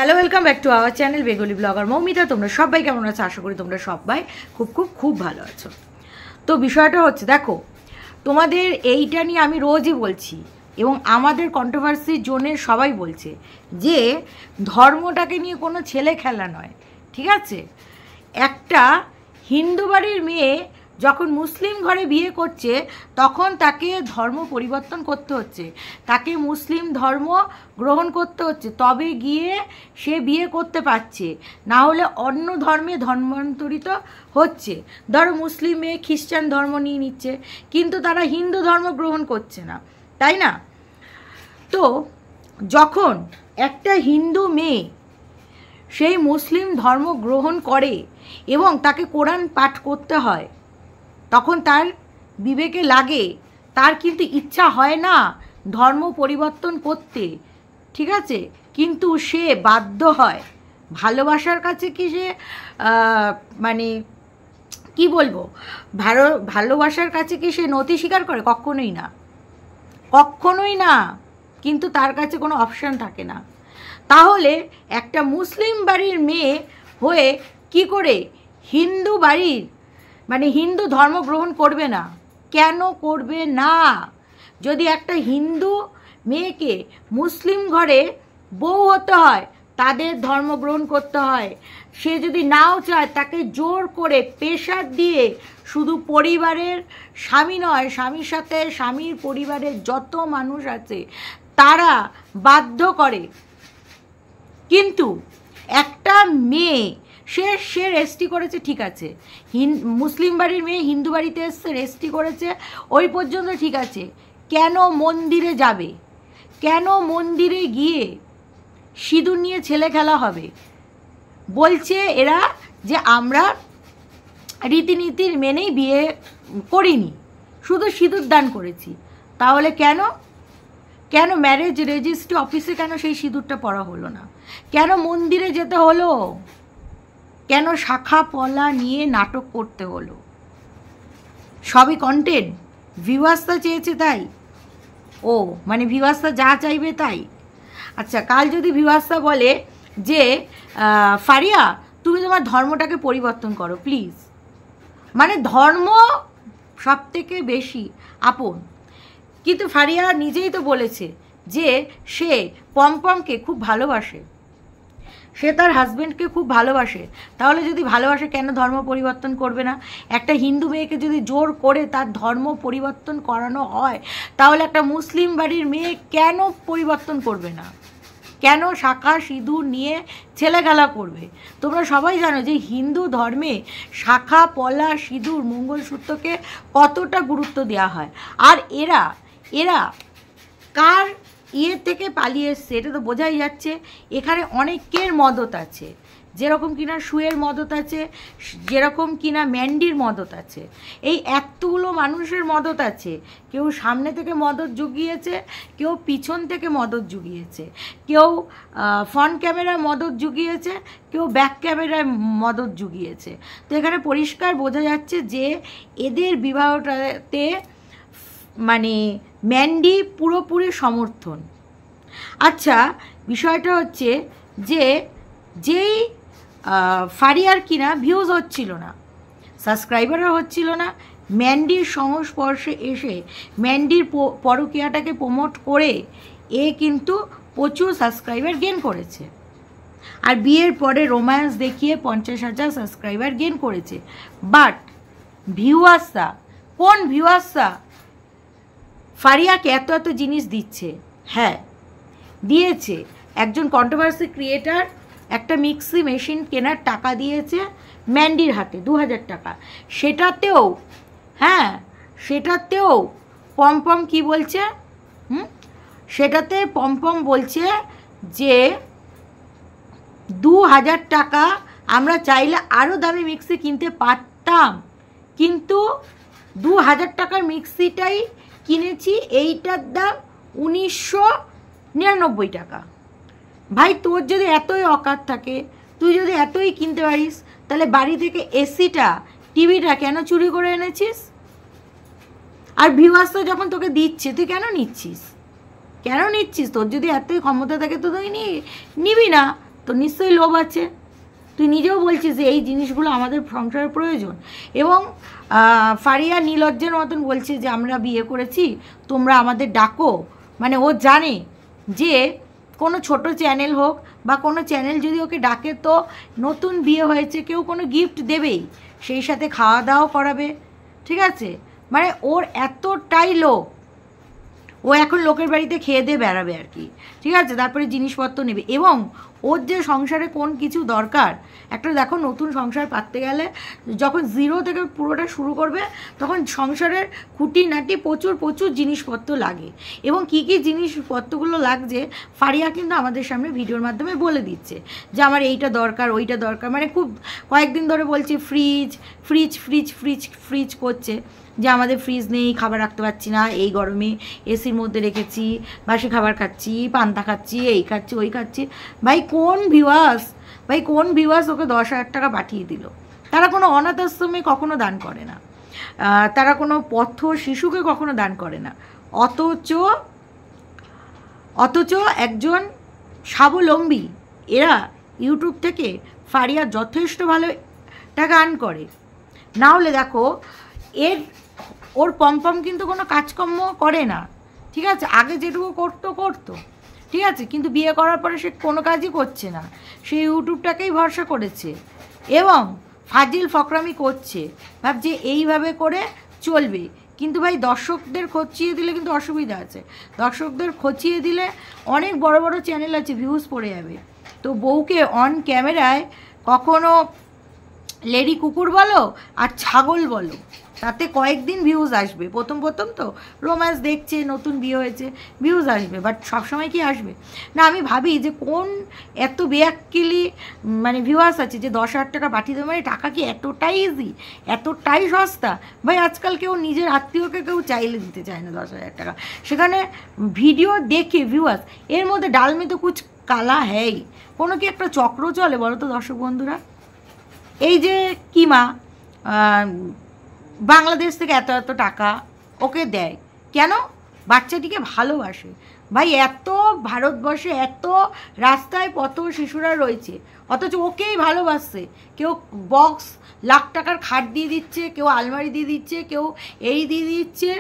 Hello, welcome back to our channel Bengali blogger Moumita. তোমরা সবাই কেমন আছো? আশা করি তোমরা সবাই খুব খুব খুব ভালো আছো। তো বিষয়টা হচ্ছে, দেখো, তোমাদের এইটা নিয়ে আমি রোজই বলছি এবং আমাদের কন্ট্রোভার্সি জোনের সবাই বলছে যে ধর্মটাকে নিয়ে কোনো ছেলে খেলা নয়, ঠিক আছে? একটা হিন্দু বাড়ির মেয়ে যখন মুসলিম ঘরে বিয়ে করছে তখন তাকে ধর্ম পরিবর্তন করতে হচ্ছে, তাকে মুসলিম ধর্ম গ্রহণ করতে হচ্ছে, তবে গিয়ে সে বিয়ে করতে পারছে, না হলে অন্য ধর্মে ধর্মান্তরিত হচ্ছে। ধরো মুসলিম মেয়ে খ্রিস্টান ধর্ম নিয়ে নিচ্ছে, কিন্তু তারা হিন্দু ধর্ম গ্রহণ করছে না, তাই না? তো যখন একটা হিন্দু মেয়ে সেই মুসলিম ধর্ম গ্রহণ করে এবং তাকে কোরআন পাঠ করতে হয়, তখন তার বিবেকে লাগে, তার কিন্তু ইচ্ছা হয় না ধর্ম পরিবর্তন করতে, ঠিক আছে? কিন্তু সে বাধ্য হয়। ভালোবাসার কাছে কি সে মানে কি বলবো, ভালোবাসার কাছে কি সে নতি স্বীকার করে? কখনোই না, কখনোই না। কিন্তু তার কাছে কোনো অপশান থাকে না। তাহলে একটা মুসলিম বাড়ির মেয়ে হয়ে কি করে হিন্দু বাড়ির মানে হিন্দু ধর্ম গ্রহণ করবে না? কেন করবে না? যদি একটা হিন্দু মেয়েকে মুসলিম ঘরে বউ হতে হয়, তাদের ধর্ম গ্রহণ করতে হয়। সে যদি নাও চায়, তাকে জোর করে প্রেশার দিয়ে, শুধু পরিবারের স্বামী নয়, স্বামীর সাথে স্বামীর পরিবারের যত মানুষ আছে তারা বাধ্য করে। কিন্তু একটা মেয়ে সে রেস্টি করেছে, ঠিক আছে, মুসলিম বাড়ির মেয়ে হিন্দু বাড়িতে এসছে, রেস্টি করেছে, ওই পর্যন্ত ঠিক আছে। কেন মন্দিরে যাবে? কেন মন্দিরে গিয়ে সিঁদুর নিয়ে ছেলে খেলা হবে? বলছে এরা যে আমরা রীতিনীতির মেনেই বিয়ে করিনি, শুধু সিঁদুর দান করেছি। তাহলে কেন ম্যারেজ রেজিস্ট্রি অফিসে কেন সেই সিঁদুরটা পরা হলো না? কেন মন্দিরে যেতে হলো? কেন শাখা পলা নিয়ে নাটক করতে হলো? সবই কন্টেন্ট, ভিউয়ার্সটা চেয়েছে তাই? ও মানে ভিউয়ার্সটা যা চাইবে তাই? আচ্ছা, কাল যদি ভিউয়ার্সটা বলে যে ফারিয়া তুমি তোমার ধর্মটাকে পরিবর্তন করো প্লিজ, মানে ধর্ম সব থেকে বেশি আপন। কিন্তু ফারিয়া নিজেই তো বলেছে যে সে পমপমকে খুব ভালোবাসে, সে তার হাজব্যান্ডকে খুব ভালোবাসে। তাহলে যদি ভালোবাসে, কেন ধর্ম পরিবর্তন করবে না? একটা হিন্দু মেয়েকে যদি জোর করে তার ধর্ম পরিবর্তন করানো হয়, তাহলে একটা মুসলিম বাড়ির মেয়ে কেন পরিবর্তন করবে না? কেন শাখা সিঁদুর নিয়ে ছেলেখেলা করবে? তোমরা সবাই জানো যে হিন্দু ধর্মে শাখা পলা সিঁদুর মঙ্গলসূত্রকে কতটা গুরুত্ব দেওয়া হয়। আর এরা কার থেকে পালিয়ে এসছে এটা তো বোঝাই যাচ্ছে। এখানে অনেকের মদত আছে, যেরকম কিনা শুয়ের মদত আছে, যেরকম কিনা ম্যান্ডির মদত আছে। এই এতগুলো মানুষের মদত আছে। কেউ সামনে থেকে মদত জুগিয়েছে, কেউ পিছন থেকে মদত জুগিয়েছে, কেউ ফ্রন্ট ক্যামেরায় মদত জুগিয়েছে, কেউ ব্যাক ক্যামেরায় মদত জুগিয়েছে। তো এখানে পরিষ্কার বোঝা যাচ্ছে যে এদের বিবাহটাতে মানে ম্যান্ডি পুরোপুরি সমর্থন। আচ্ছা, বিষয়টা হচ্ছে যে যেই ফারিয়ার কিনা ভিউজ হচ্ছিল না, সাবস্ক্রাইবারও হচ্ছিল না, ম্যান্ডির সংস্পর্শে এসে ম্যান্ডির পরকীয়াটাকে প্রমোট করে এ কিন্তু প্রচুর সাবস্ক্রাইবার গেন করেছে। আর বিয়ের পরে রোম্যান্স দেখিয়ে 50,000 সাবস্ক্রাইবার গেন করেছে। বাট ভিউয়ার্সরা, কোন ভিউয়ার্সরা ফারিয়াকে এত এত জিনিস দিচ্ছে? হ্যাঁ দিয়েছে। একজন কন্ট্রোভার্সি ক্রিয়েটার একটা মিক্সি মেশিন কেনার টাকা দিয়েছে ম্যান্ডির হাতে, 2000 টাকা। সেটাতেও পমপম কি বলছে? সেটাতে পমপম বলছে যে 2000 টাকা আমরা চাইলে আরও দামি মিক্সি কিনতে পারতাম, কিন্তু 2000 টাকার মিক্সিটাই কিনেছি, এইটার দাম 1999 টাকা। ভাই, তোর যদি এতই অকাত থাকে, তুই যদি এতই কিনতে পারিস, তাহলে বাড়ি থেকে এসিটা টিভিটা কেন চুরি করে এনেছিস? আর ভিউয়ার্সটা যখন তোকে দিচ্ছে তুই কেন নিচ্ছিস? তোর যদি এতই ক্ষমতা থাকে তো তুই নিবি না। তো নিশ্চয়ই লোভ আছে। তুই নিজেও বলছিস যে এই জিনিসগুলো আমাদের সংসারের প্রয়োজন। এবং ফারিয়া নির্লজ্জের মতন বলছে যে আমরা বিয়ে করেছি, তোমরা আমাদের ডাকো। মানে ও জানে যে কোনো ছোট চ্যানেল হোক বা কোনো চ্যানেল যদি ওকে ডাকে, তো নতুন বিয়ে হয়েছে কেউ কোনো গিফট দেবেই, সেই সাথে খাওয়া দাওয়া করাবে, ঠিক আছে। মানে ওর এতটাই লোভ, ও এখন লোকের বাড়িতে খেয়ে দিয়ে বেড়াবে আর কি, ঠিক আছে। তারপরে জিনিসপত্র নেবে। এবং ওর যে সংসারে কোন কিছু দরকার, একটা দেখো নতুন সংসার পাততে গেলে যখন জিরো থেকে পুরোটা শুরু করবে, তখন সংসারের খুঁটিনাটি প্রচুর প্রচুর জিনিসপত্র লাগে। এবং কী কী জিনিসপত্রগুলো লাগছে ফারিয়া কিন্তু আমাদের সামনে ভিডিওর মাধ্যমে বলে দিচ্ছে যে আমার এইটা দরকার, ওইটা দরকার। মানে খুব কয়েকদিন ধরে বলছে fridge fridge fridge fridge fridge করছে, যে আমাদের ফ্রিজ নেই, খাবার রাখতে পারছি না, এই গরমে এসির মধ্যে রেখেছি, বাসি খাবার খাচ্ছি, পান্তা খাচ্ছি, এই খাচ্ছি, ওই খাচ্ছি। ভাই কোন ভিউয়ার্স ওকে 10,000 টাকা পাঠিয়ে দিল? তারা কোনো অনাথ আশ্রমে কখনো দান করে না, তারা কোনো পথ শিশুকে কখনো দান করে না, অথচ একজন স্বাবলম্বী এরা ইউটিউব থেকে ফারিয়া যথেষ্ট ভালো টাকা আর্ন করে। না হলে দেখো ওর পম্পম কিন্তু কোনো কাজকর্ম করে না, ঠিক আছে। আগে যেটুকু করতো, ঠিক আছে, কিন্তু বিয়ে করার পরে সে কোনো কাজই করছে না, সে ইউটিউবটাকেই ভরসা করেছে এবং ফাজিল ফকরামি করছে, ভাবছে এইভাবে করে চলবে। কিন্তু ভাই দর্শকদের খচিয়ে দিলে কিন্তু অসুবিধা আছে, দর্শকদের খচিয়ে দিলে অনেক বড় বড় চ্যানেল আছে, ভিউজ পড়ে যাবে। তো বউকে অন ক্যামেরায় কখনো লেডি কুকুর বলো আর ছাগল বলো, তাতে কয়েকদিন ভিউজ আসবে, প্রথম তো রোম্যান্স দেখছে, নতুন বিয়ে হয়েছে, ভিউজ আসবে, বাট সবসময় কি আসবে না। আমি ভাবি যে কোন এত বেয়াক্কিলি মানে ভিউয়ার্স আছে যে 10,000 টাকা পাঠিয়ে দেবে, মানে টাকা কি এতটাই ইজি, এতটাই সস্তা? ভাই আজকাল কেউ নিজের আত্মীয়কে কেউ চাইলে দিতে চায় না 10,000 টাকা, সেখানে ভিডিও দেখে ভিউয়ার্স। এর মধ্যে ডালমে তো কুছ কালা হ্যাই, কোনো কি একটা চক্র চলে বলো তো দর্শক বন্ধুরা? এই যে কিমা বাংলাদেশ থেকে এত এত টাকা ওকে দেয় কেন? বাচ্চাটিকে ভালোবাসে। ভাই এত ভারতবর্ষে এত রাস্তায় পথ শিশুরা রয়েছে, অথচ ওকেই ভালোবাসছে। কেউ বক্স লাখ টাকার খাট দিয়ে দিচ্ছে, কেউ আলমারি দিয়ে দিচ্ছে, কেউ এই দিয়ে দিচ্ছে।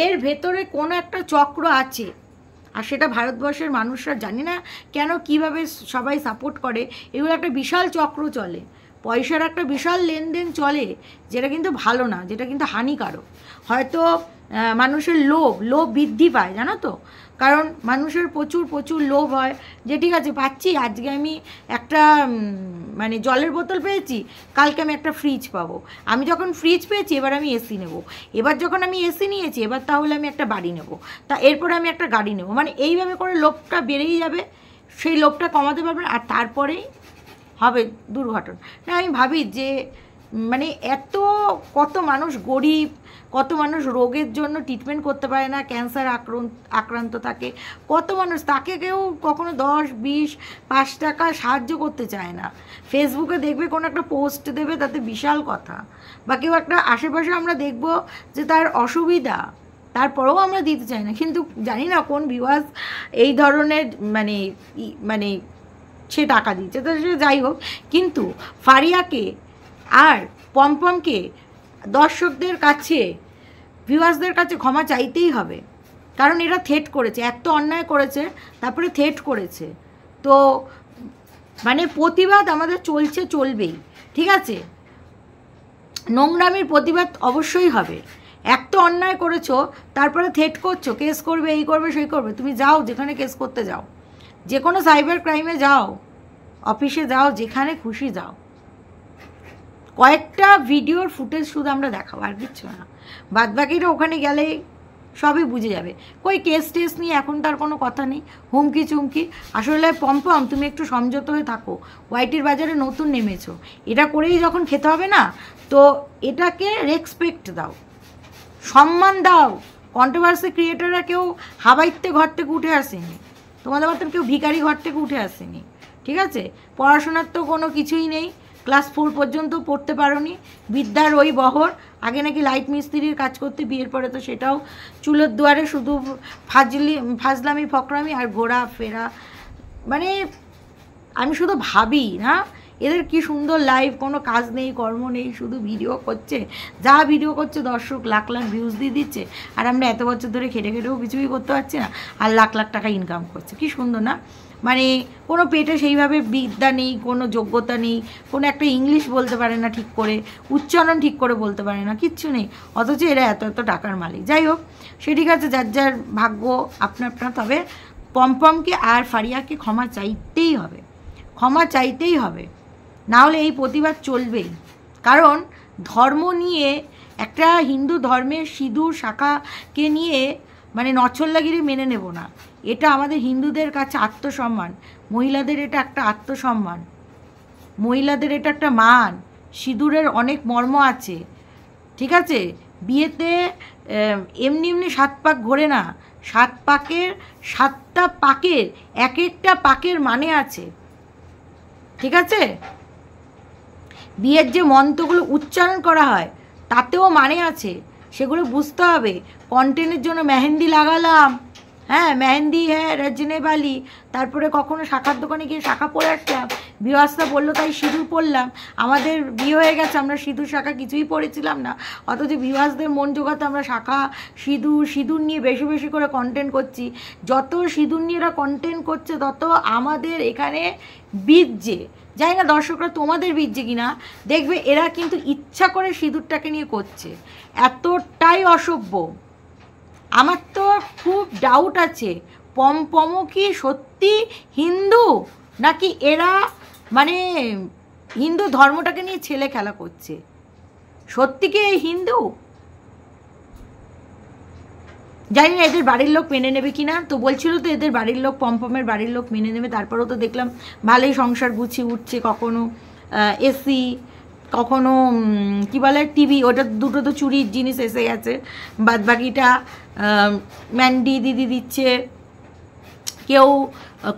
এর ভেতরে কোনো একটা চক্র আছে, আর সেটা ভারতবর্ষের মানুষরা জানি না কেন কীভাবে সবাই সাপোর্ট করে। এগুলো একটা বিশাল চক্র চলে, পয়সার একটা বিশাল লেনদেন চলে, যেটা কিন্তু ভালো না, যেটা কিন্তু হানিকারক। হয়তো মানুষের লোভ বৃদ্ধি পায়, জানো তো, কারণ মানুষের প্রচুর প্রচুর লোভ হয় যে ঠিক আছে পাচ্ছি, আজকে আমি একটা মানে জলের বোতল পেয়েছি, কালকে আমি একটা ফ্রিজ পাবো, আমি যখন ফ্রিজ পেয়েছি এবার আমি এসি নেব, এবার যখন আমি এসি নিয়েছি এবার তাহলে আমি একটা বাড়ি নেব, তা এরপরে আমি একটা গাড়ি নেব। মানে এইভাবে করে লোভটা বেড়েই যাবে, সেই লোভটা কমাতে পারবেন, আর তারপরেই হবে দুর্ঘটনা। না আমি ভাবি যে মানে কত মানুষ গরিব, কত মানুষ রোগের জন্য ট্রিটমেন্ট করতে পারে না, ক্যান্সার আক্রান্ত থাকে, কত মানুষ, তাকে কেউ কখনো 10, 20, 5 টাকা সাহায্য করতে চায় না। ফেসবুকে দেখবে কোনো একটা পোস্ট দেবে, তাতে বিশাল কথা, বা কেউ একটা আশেপাশে আমরা দেখব যে তার অসুবিধা, তারপরেও আমরা দিতে চাই না। কিন্তু জানি না কোন ভিউয়ার্স এই ধরনের মানে সে টাকা দিচ্ছে, তো সে যাই হোক। কিন্তু ফারিয়াকে আর পমপমকে দর্শকদের কাছে, ভিউয়ার্সদের কাছে ক্ষমা চাইতেই হবে, কারণ এরা থ্রেট করেছে, এত অন্যায় করেছে, তারপরে থ্রেট করেছে। তো মানে প্রতিবাদ আমাদের চলবেই, ঠিক আছে, নোংরামির প্রতিবাদ অবশ্যই হবে। এক তো অন্যায় করেছো, তারপরে থ্রেট করছো, কেস করবে, এই করবে, সেই করবে। তুমি যাও যেখানে কেস করতে যাও, যে কোনো সাইবার ক্রাইমে যাও, অফিসে যাও, যেখানে খুশি যাও, কয়েকটা ভিডিওর ফুটেজ শুধু আমরা দেখাবো, আর কিচ্ছু না। বাদবাকিটা ওখানে গেলে সবই বুঝে যাবে। কই কেস টেস নিয়ে এখন তার কোনো কথা নেই, হুমকি চুমকি। আসলে পম্পম তুমি একটু সংযত হয়ে থাকো, ওয়াইটির বাজারে নতুন নেমেছো, এটা করেই যখন খেতে হবে না, তো এটাকে রেসপেক্ট দাও, সম্মান দাও। কন্ট্রোভার্সি ক্রিয়েটাররা কেউ হাবাইতে ঘর থেকে উঠে আসেনি, তোমাদের মতন কেউ ভিখারি ঘর থেকে উঠে আসেনি, ঠিক আছে। পড়াশোনার তো কোনো কিছুই নেই, ক্লাস 4 পর্যন্ত পড়তে পারোনি, বিদ্যার ওই বহর। আগে নাকি লাইট মিস্ত্রির কাজ করতে, বিয়ের পরে তো সেটাও চুলোর দুয়ারে শুধু ফাজলামি ফকরামি আর ঘোরা ফেরা। মানে আমি শুধু ভাবি না, এদের কি সুন্দর লাইভ, কোনো কাজ নেই কর্ম নেই, শুধু ভিডিও করছে, যা ভিডিও করছে দর্শক লাখ লাখ ভিউজ দিয়ে দিচ্ছে, আর আমরা এত বছর ধরে খেটে খেটেও কিছুই করতে পারছি না, আর লাখ লাখ টাকা ইনকাম করছে। কি সুন্দর না? মানে কোনো পেটে সেইভাবে বিদ্যা নেই, কোনো যোগ্যতা নেই, কোনো একটা ইংলিশ বলতে পারে না ঠিক করে, উচ্চারণ ঠিক করে বলতে পারে না, কিচ্ছু নেই, অথচ এরা এত এত টাকার মালিক। যাই হোক, সে ঠিক আছে, যার যার ভাগ্য আপনা আপনা। তবে পমপমকে আর ফারিয়াকে ক্ষমা চাইতেই হবে, ক্ষমা চাইতেই হবে, না হলে এই প্রতিবাদ চলবেই। কারণ ধর্ম নিয়ে, একটা হিন্দু ধর্মের সিঁদুর শাখাকে নিয়ে মানে নছল্লাগিরি মেনে নেব না। এটা আমাদের হিন্দুদের কাছে আত্মসম্মান, মহিলাদের এটা একটা আত্মসম্মান, মহিলাদের এটা একটা মান। সিঁদুরের অনেক মর্ম আছে, ঠিক আছে? বিয়েতে এমনি এমনি 7 পাক ঘোরে না, 7 পাকের 7টা পাকের এক একটা পাকের মানে আছে, ঠিক আছে? বিয়ের যে মন্ত্রগুলো উচ্চারণ করা হয় তাতেও মানে আছে, সেগুলো বুঝতে হবে। কন্টেন্টের জন্য মেহেন্দি লাগালাম, হ্যাঁ মেহেন্দি, হ্যাঁ রজনে বালি, তারপরে কখনো শাখার দোকানে গিয়ে শাখা পরে আসলাম, বিবাহটা বললো তাই সিঁদুর পরলাম। আমাদের বিয়ে হয়ে গেছে, আমরা সিঁদুর শাখা কিছুই পরেছিলাম না, অথচ বিবাহদের মন জোগাতে আমরা শাখা সিঁদুর নিয়ে বেশি বেশি করে কন্টেন্ট করছি। যত সিঁদুর নিয়ে এরা কন্টেন্ট করছে তত আমাদের এখানে বীজে, জানি না দর্শকরা তোমাদের বীজে কিনা, দেখবে এরা কিন্তু ইচ্ছা করে সিঁদুরটাকে নিয়ে করছে, এতটাই অসভ্য। আমার তো খুব ডাউট আছে, পমপমও কি সত্যি হিন্দু, নাকি এরা মানে হিন্দু ধর্মটাকে নিয়ে ছেলে খেলা করছে? সত্যি কি হিন্দু? জানি না এদের বাড়ির লোক মেনে নেবে কিনা। তো বলছিল তো এদের বাড়ির লোক, পমপমের বাড়ির লোক মেনে নেবে। তারপরেও তো দেখলাম ভালোই সংসার গুছিয়ে উঠছে, কখনো এসি, কখনো কি বলে টিভি, ওটা দুটো তো চুরির জিনিস এসে গেছে, বাদবাকিটা ম্যান্ডি দিদি দিচ্ছে, কেউ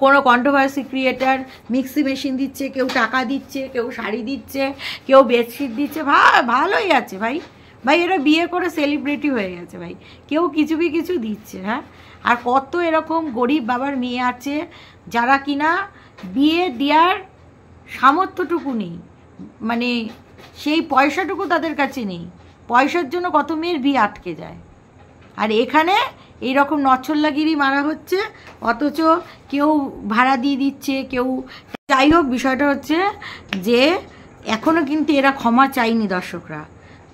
কোনো কন্ট্রোভার্সি ক্রিয়েটার মিক্সি মেশিন দিচ্ছে, কেউ টাকা দিচ্ছে, কেউ শাড়ি দিচ্ছে, কেউ বেডশিট দিচ্ছে। ভালোই আছে ভাই, ভাই এরা বিয়ে করে সেলিব্রিটি হয়ে গেছে ভাই, কেউ কিছু দিচ্ছে। হ্যাঁ, আর কত এরকম গরিব বাবার মেয়ে আছে যারা কিনা বিয়ে দেওয়ার সামর্থ্যটুকু নেই, মানে সেই পয়সাটুকু তাদের কাছে নেই, পয়সার জন্য কত মেয়ের বিয়ে আটকে যায়। আর এখানে এইরকম নচ্ছল্লাগিরি মারা হচ্ছে, অথচ কেউ ভাড়া দিয়ে দিচ্ছে, কেউ। যাই হোক, বিষয়টা হচ্ছে যে এখনও কিন্তু এরা ক্ষমা চায়নি দর্শকরা,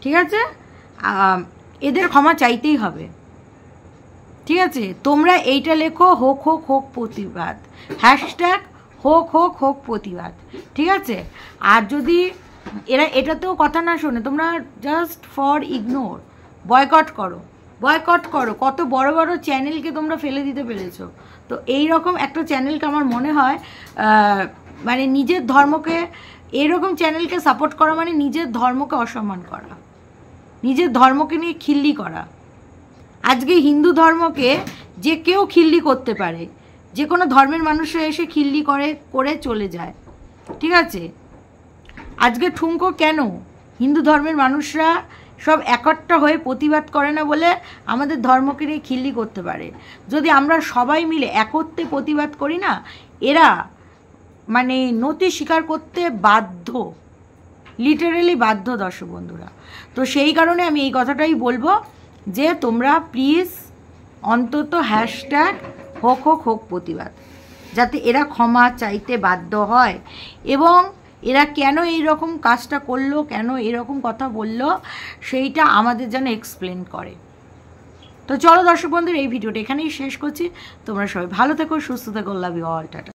ঠিক আছে? এদের ক্ষমা চাইতেই হবে, ঠিক আছে? তোমরা এইটা লেখো, হোক হোক হোক প্রতিবাদ, হ্যাশট্যাগ হোক হোক হোক প্রতিবাদ, ঠিক আছে? আর যদি এরা এটাতেও কথা না শোনে, তোমরা জাস্ট ফর ইগনোর, বয়কট করো, বয়কট করো। কত বড় বড় চ্যানেলকে তোমরা ফেলে দিতে পেরেছো। তো এই রকম একটা চ্যানেলকে আমার মনে হয় মানে নিজের ধর্মকে, এরকম চ্যানেলকে সাপোর্ট করা মানে নিজের ধর্মকে অসম্মান করা, নিজের ধর্মকে নিয়ে খিল্লি করা। আজকে হিন্দু ধর্মকে যে কেউ খিল্লি করতে পারে, যে কোনো ধর্মের মানুষরা এসে খিল্লি করে চলে যায়, ঠিক আছে? আজকে ঠুনকো কেন হিন্দু ধর্মের মানুষরা সব একটা হয়ে প্রতিবাদ করে না বলে আমাদের ধর্মকে নিয়ে খিল্লি করতে পারে। যদি আমরা সবাই মিলে একত্রে প্রতিবাদ করি না, এরা মানে নতি স্বীকার করতে বাধ্য, লিটারেলি বাধ্য দর্শক বন্ধুরা। তো সেই কারণে আমি এই কথাটাই বলবো যে তোমরা প্লিজ অন্তত হ্যাশট্যাগ হোক হোক হোক প্রতিবাদ, যাতে এরা ক্ষমা চাইতে বাধ্য হয়, এবং এরা কেন এইরকম কাজটা করলো, কেন এরকম কথা বললো, সেইটা আমাদের যেন এক্সপ্লেন করে। তো চলো দর্শক বন্ধুরা, এই ভিডিওটা এখানেই শেষ করছি। তোমরা সবাই ভালো থেকো, সুস্থ থেকো, লাভ ইউ অল, টাটা।